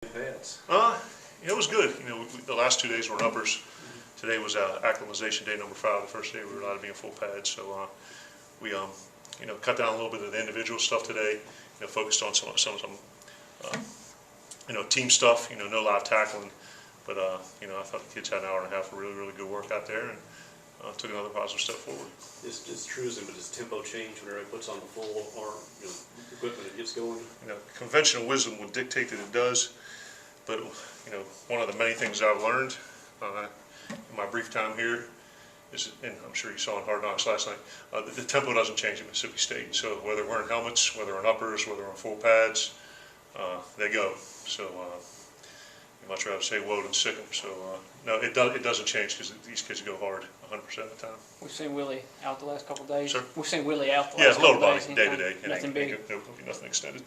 Pads. It was good. The last 2 days were uppers. Today was acclimatization day number 5. The first day we were allowed to be in full pads. So we cut down a little bit of the individual stuff today. Focused on some team stuff. No live tackling. But I thought the kids had an hour and a half of really good work out there, and took another positive step forward. It's truism, but does tempo change whenever it puts on the full arm equipment and gets going? Conventional wisdom would dictate that it does, but one of the many things I've learned in my brief time here is, and I'm sure you saw in Hard Knocks last night, the tempo doesn't change at Mississippi State. So whether we're in helmets, whether we're in uppers, whether we're in full pads, they go. So you much rather say whoa than sick 'em. So no, it doesn't change because these kids go hard 100% of the time. We've seen Willie out the last couple of days. Sir? We've seen Willie out the Yeah, last lower couple of body, days. day to day. Nothing big. Nothing extended.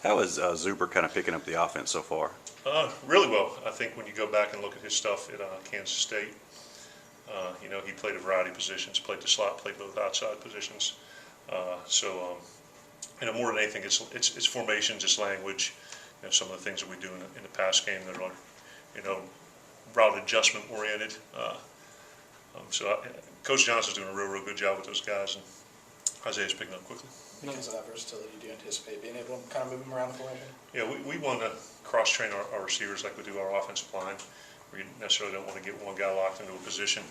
How is Zuber kind of picking up the offense so far? Really well. I think when you go back and look at his stuff at Kansas State, he played a variety of positions, played the slot, played both outside positions. More than anything, it's formations, it's language. Some of the things that we do in the pass game that are, route adjustment oriented. Coach Johnson's doing a real good job with those guys, and Isaiah's picking up quickly. Because of that versatility, do you anticipate being able to kind of move them around the formation? Yeah, we want to cross-train our receivers like we do our offensive line. We necessarily don't want to get one guy locked into a position.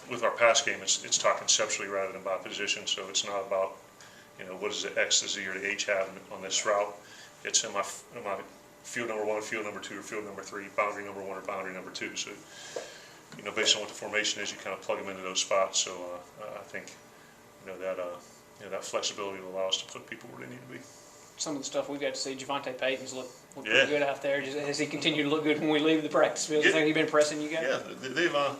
With our pass game, it's taught conceptually rather than by position, so it's not about, what does the X, the Z, or the H have on this route. It's in my field number 1, field number 2, or field number 3, boundary number 1 or boundary number 2. So, based on what the formation is, you kind of plug them into those spots. So I think, that flexibility will allow us to put people where they need to be. Some of the stuff we got to see, Javante Payton's look Yeah. pretty good out there. Has he continued to look good when we leave the practice field? Yeah. Has he been impressing you guys? Yeah, they've, I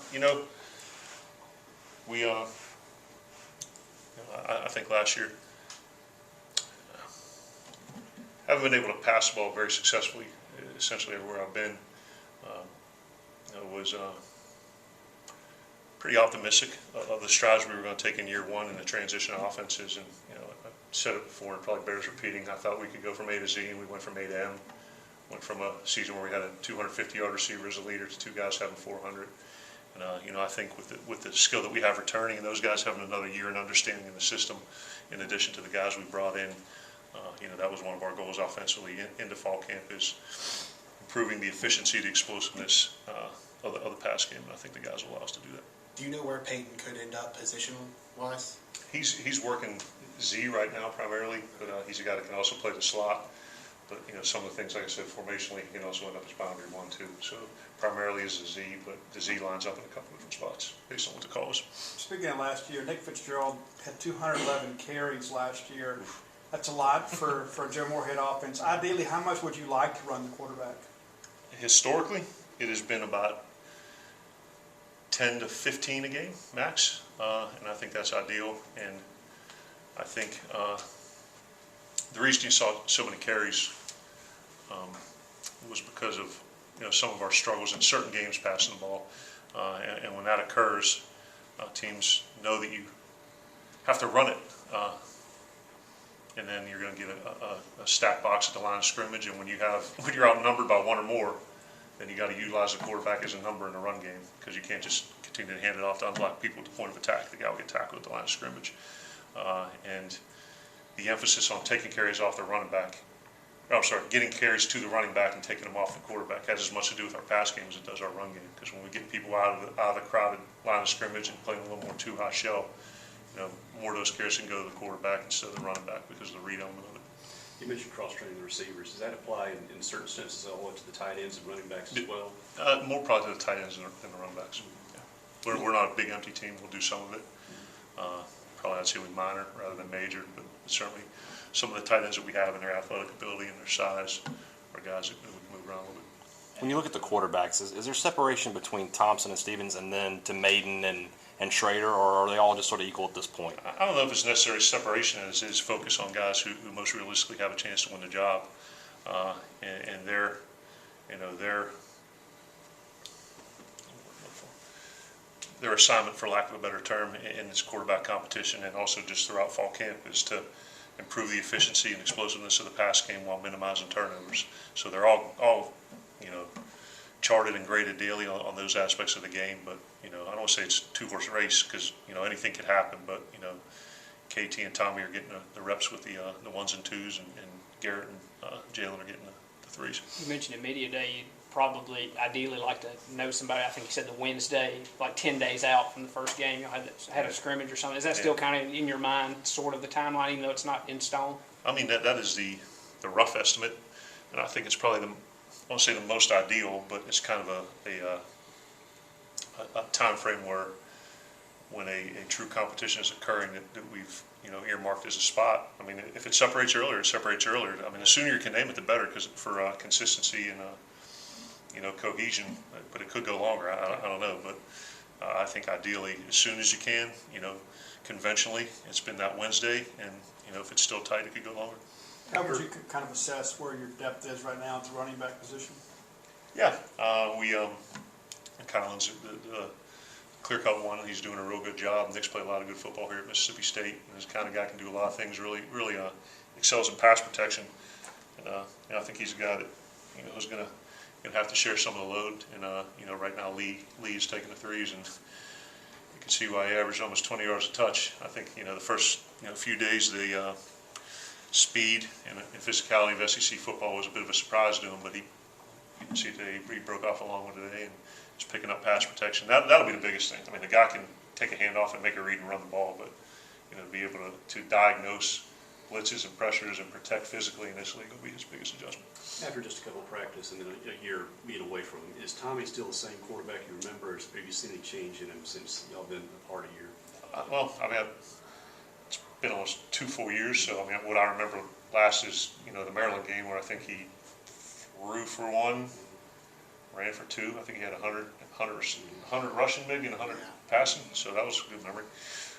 think last year, haven't been able to pass the ball very successfully, essentially everywhere I've been. Was pretty optimistic of the strides we were going to take in year 1 in the transition offenses, and I said it before, and it probably bears repeating. I thought we could go from A to Z, and we went from A to M. Went from a season where we had a 250-yard receiver as a leader to 2 guys having 400. And I think with the skill that we have returning, and those guys having another year and understanding the system, in addition to the guys we brought in, that was one of our goals offensively into fall camp, is improving the efficiency, the explosiveness of the pass game. And I think the guys will allow us to do that. Do you know where Peyton could end up position-wise? He's working Z right now primarily, but he's a guy that can also play the slot. But some of the things, like I said, formationally, he can also end up as boundary 1 too. So primarily is a Z, but the Z lines up in a couple different spots based on what the call is. Speaking of last year, Nick Fitzgerald had 211 carries last year. That's a lot for a Joe Moorhead offense. Ideally, how much would you like to run the quarterback? Historically, it has been about 10 to 15 a game max, and I think that's ideal. And I think the reason you saw so many carries was because of some of our struggles in certain games passing the ball, and when that occurs, teams know that you have to run it, and then you're going to get a stack box at the line of scrimmage. And when you're outnumbered by 1 or more, then you got to utilize the quarterback as a number in the run game, because you can't just continue to hand it off to unblocked people at the point of attack. The guy will get tackled at the line of scrimmage, and the emphasis on taking carries off the running back, getting carries to the running back and taking them off the quarterback has as much to do with our pass game as it does our run game. Because when we get people out of the crowded line of scrimmage and playing a little more too high shell, more of those carries can go to the quarterback instead of the running back because of the read element of it. You mentioned cross-training the receivers. Does that apply in certain senses all the way to the tight ends and running backs as well? More probably to the tight ends than the running backs. Yeah. We're not a big empty team. We'll do some of it. Probably I'd say we minor rather than major, but certainly some of the tight ends that we have in their athletic ability and their size are guys that we can move around a little bit. When you look at the quarterbacks, is there separation between Thompson and Stevens and then to Maiden and Schrader, or are they all just sort of equal at this point? I don't know if it's necessarily separation as it is focus on guys who most realistically have a chance to win the job, and their assignment, for lack of a better term, in this quarterback competition, and also just throughout fall camp, is to improve the efficiency and explosiveness of the pass game while minimizing turnovers. So they're all charted and graded daily on those aspects of the game. But I don't want to say it's a two-horse race because anything could happen. But KT and Tommy are getting the reps with the ones and twos, and Garrett and Jalen are getting the threes. You mentioned at media day, you'd probably ideally like to know somebody. I think you said the Wednesday, like 10 days out from the first game, you had a scrimmage or something. Is that still kind of in your mind, sort of the timeline, even though it's not in stone? I mean, that is the rough estimate, and I think it's probably I won't say the most ideal, but it's kind of a time frame where when a true competition is occurring that we've earmarked as a spot. I mean, if it separates earlier, it separates earlier. I mean, the sooner you can name it, the better, because for consistency and cohesion. But it could go longer. I don't know, but I think ideally as soon as you can. Conventionally, it's been that Wednesday, and if it's still tight, it could go longer. How would you kind of assess where your depth is right now at the running back position? Yeah, Kylan's the clear-cut one, and he's doing a real good job. Nick's played a lot of good football here at Mississippi State, and he's the kind of guy can do a lot of things. Really excels in pass protection, and I think he's a guy that is going to have to share some of the load. And right now Lee is taking the threes, and you can see why he averaged almost 20 yards a touch. I think the first few days the speed and physicality of SEC football was a bit of a surprise to him, but you can see today he broke off a long one today and is picking up pass protection. That'll be the biggest thing. I mean, the guy can take a handoff and make a read and run the ball, but be able to diagnose blitzes and pressures and protect physically in this league will be his biggest adjustment. After just a couple of practice and then a year being away from him, is Tommy still the same quarterback you remember, or have you seen any change in him since y'all been a part of your? Well, I mean, it's been almost 2 full years, so I mean, what I remember last is the Maryland game where I think he threw for 1, ran for 2. I think he had 100 rushing maybe and 100 passing, so that was a good memory.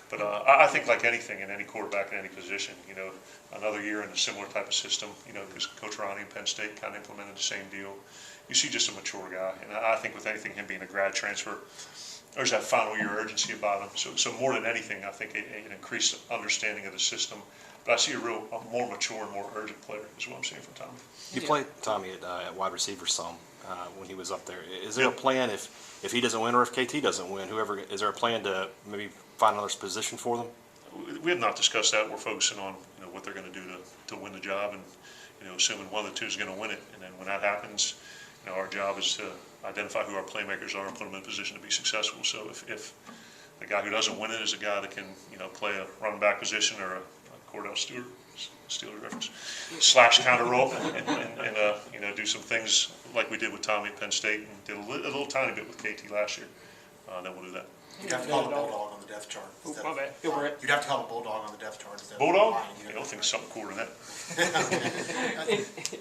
But I think like anything in any quarterback in any position, another year in a similar type of system, because Coach Ronnie in Penn State kind of implemented the same deal. You see just a mature guy, and I think with anything, him being a grad transfer, there's that final year urgency about him. So more than anything, I think an increased understanding of the system. But I see a more mature and more urgent player is what I'm seeing from Tommy. You played Tommy at wide receiver some when he was up there. Is there a plan if he doesn't win or if KT doesn't win, is there a plan to maybe find another position for them? We have not discussed that. We're focusing on what they're going to do to win the job, and assuming one of the two is going to win it. And then when that happens, our job is to identify who our playmakers are and put them in a position to be successful. So if the guy who doesn't win it is a guy that can play a running back position or a Cordell Stewart, Steelers reference, slash counter role, and do some things like we did with Tommy at Penn State and did a little tiny bit with KT last year. Then we'll do that. You'd have to call a bulldog on the depth chart. My bad. Go for it. You'd have to call a bulldog on the depth chart instead Bulldog? of I don't think it's something cooler than that.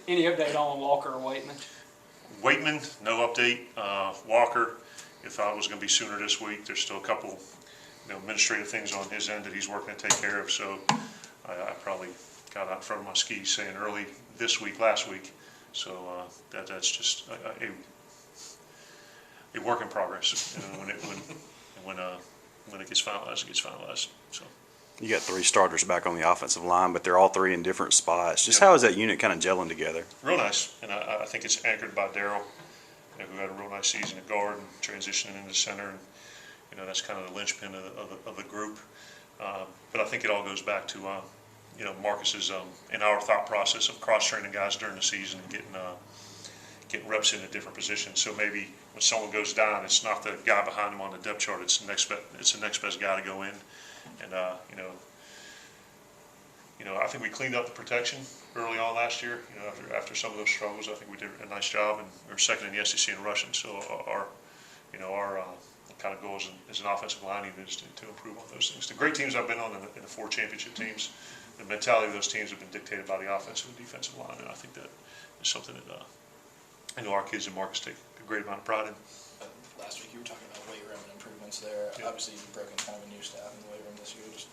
Any update on Walker or Waitman? Waitman, no update. Walker, if I was going to be sooner this week, there's still a couple administrative things on his end that he's working to take care of. So I probably got out in front of my skis saying early this week, last week. So that's just a work in progress. When it gets finalized, it gets finalized. So. You got 3 starters back on the offensive line, but they're all 3 in different spots. Just Yep. how is that unit kind of gelling together? Real nice, and I think it's anchored by Darryl, who had a real nice season at guard and transitioning into center, and that's kind of the linchpin of the group. But I think it all goes back to Marcus's in our thought process of cross-training guys during the season and getting reps in at different positions. So maybe when someone goes down, it's not the guy behind him on the depth chart. It's the next best guy to go in. And I think we cleaned up the protection early on last year. After some of those struggles, I think we did a nice job, and we're second in the SEC in rushing. So our kind of goal as an offensive line unit is to improve on those things. The great teams I've been on in the 4 championship teams, the mentality of those teams have been dictated by the offensive and defensive line, and I think that is something that I know our kids and Marcus take a great amount of pride in. Last week you were talking about weight room and improvements there. Yeah. Obviously you've broken kind of a new staff in the weight room this year. Just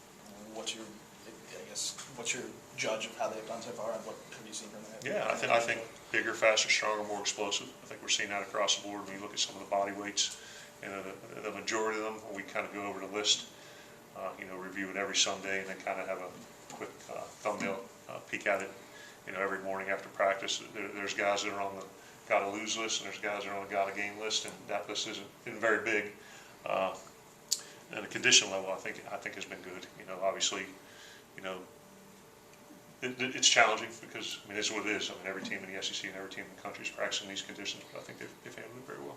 what's your judge of how they've done so far, and what have you seen from that? Yeah, I think bigger, faster, stronger, more explosive. I think we're seeing that across the board when you look at some of the body weights. The majority of them, we kind of go over the list, review it every Sunday, and then kind of have quick thumbnail peek at it, every morning after practice. There's guys that are on the gotta lose list, and there's guys that are on the gotta gain list, and that list isn't very big. And the condition level, I think has been good. Obviously, it's challenging because, it's what it is. Every team in the SEC and every team in the country is practicing these conditions, but I think they've handled it very well.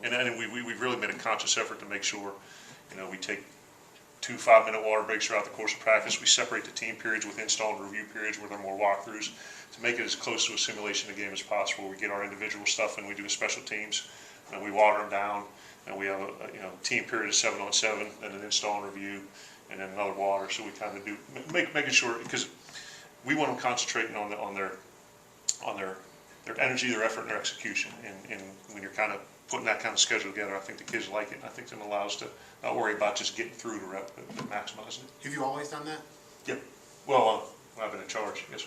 And we've really made a conscious effort to make sure, we take 2 5-minute water breaks throughout the course of practice. We separate the team periods with install and review periods where there are more walkthroughs to make it as close to a simulation of the game as possible. We get our individual stuff and we do special teams, and we water them down, and we have a team period of 7-on-7, then an install and review, and then another water. So we kind of do making sure, because we want them concentrating on their energy, their effort, and their execution. And when you're kind of putting that kind of schedule together, I think the kids like it, and I think it allows to not worry about just getting through to maximizing it. Have you always done that? Yep. Well, I've been in charge, yes.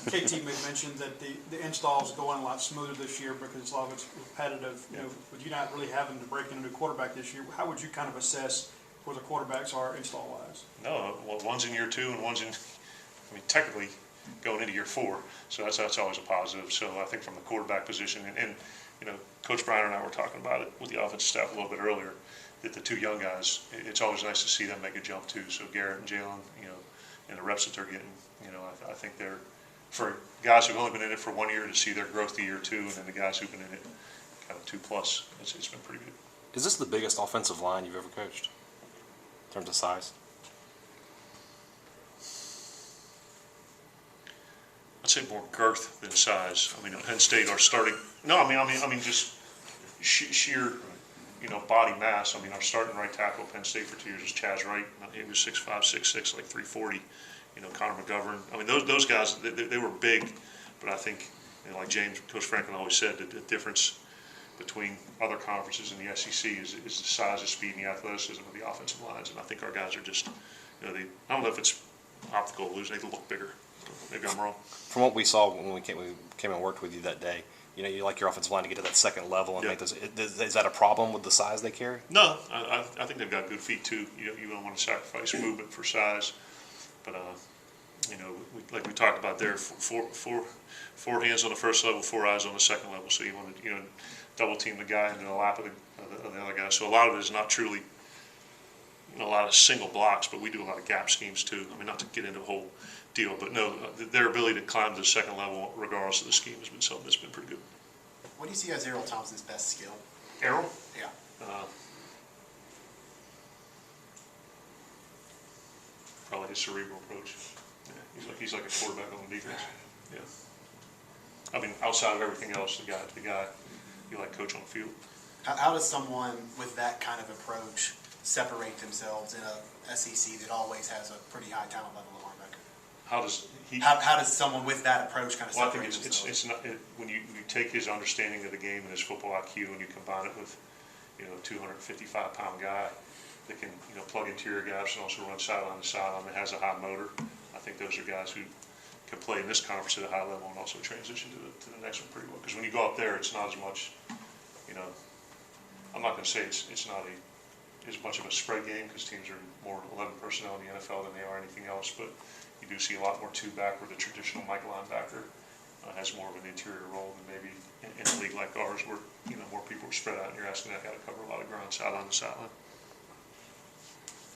KT mentioned that the installs going a lot smoother this year because a lot of it's repetitive. With you not really having to break into a quarterback this year, how would you kind of assess where the quarterbacks are install-wise? No, well, one's in year 2 and one's in, technically going into year 4, so that's always a positive. So I think from the quarterback position, and Coach Bryant and I were talking about it with the offensive staff a little bit earlier, that the 2 young guys, it's always nice to see them make a jump too. So Garrett and Jalen, and the reps that they're getting, I think they're, for guys who've only been in it for 1 year, to see their growth to year 2, and then the guys who've been in it kind of 2+, it's been pretty good. Is this the biggest offensive line you've ever coached in terms of size? I'd say more girth than size. Penn State are starting. No, just sheer, body mass. Our starting right tackle at Penn State for 2 years was Chaz Wright. He was 6'5", 6'6", like 340. Connor McGovern. Those guys, they were big, but I think, like Coach Franklin always said, the difference between other conferences in the SEC is the size, the speed, and the athleticism of the offensive lines. And I think our guys are just, I don't know if it's optical illusion. They look bigger. Maybe I'm wrong. From what we saw when we came and worked with you that day, you like your offensive line to get to that second level and make those. Is that a problem with the size they carry? No, I think they've got good feet too. You don't want to sacrifice movement for size, but like we talked about there, four hands on the first level, 4 eyes on the second level. So you want to double team the guy into the lap of the other guy. So a lot of it is not truly a lot of single blocks, but we do a lot of gap schemes too. Not to get into a whole deal, but no, their ability to climb to the second level, regardless of the scheme, has been something that's been pretty good. What do you see as Errol Thompson's best skill? Errol? Yeah. Probably his cerebral approach. Yeah, he's like a quarterback on the defense. Yeah. Outside of everything else, the guy you like coach on the field. How does someone with that kind of approach separate themselves in a SEC that always has a pretty high talent level of linebacker? How does he? How does someone with that approach kind of Well, I separate think themselves? it's not when you take his understanding of the game and his football IQ and you combine it with a 255-pound guy that can plug interior gaps and also run sideline to sideline that has a high motor. I think those are guys who can play in this conference at a high level and also transition to the next one pretty well. Because when you go up there, it's not as much. I'm not going to say it's not as much of a spread game because teams are more 11 personnel in the NFL than they are anything else, but you do see a lot more two-back where the traditional Mike linebacker has more of an interior role than maybe in a league like ours where more people are spread out and you're asking that guy to cover a lot of ground sideline to sideline.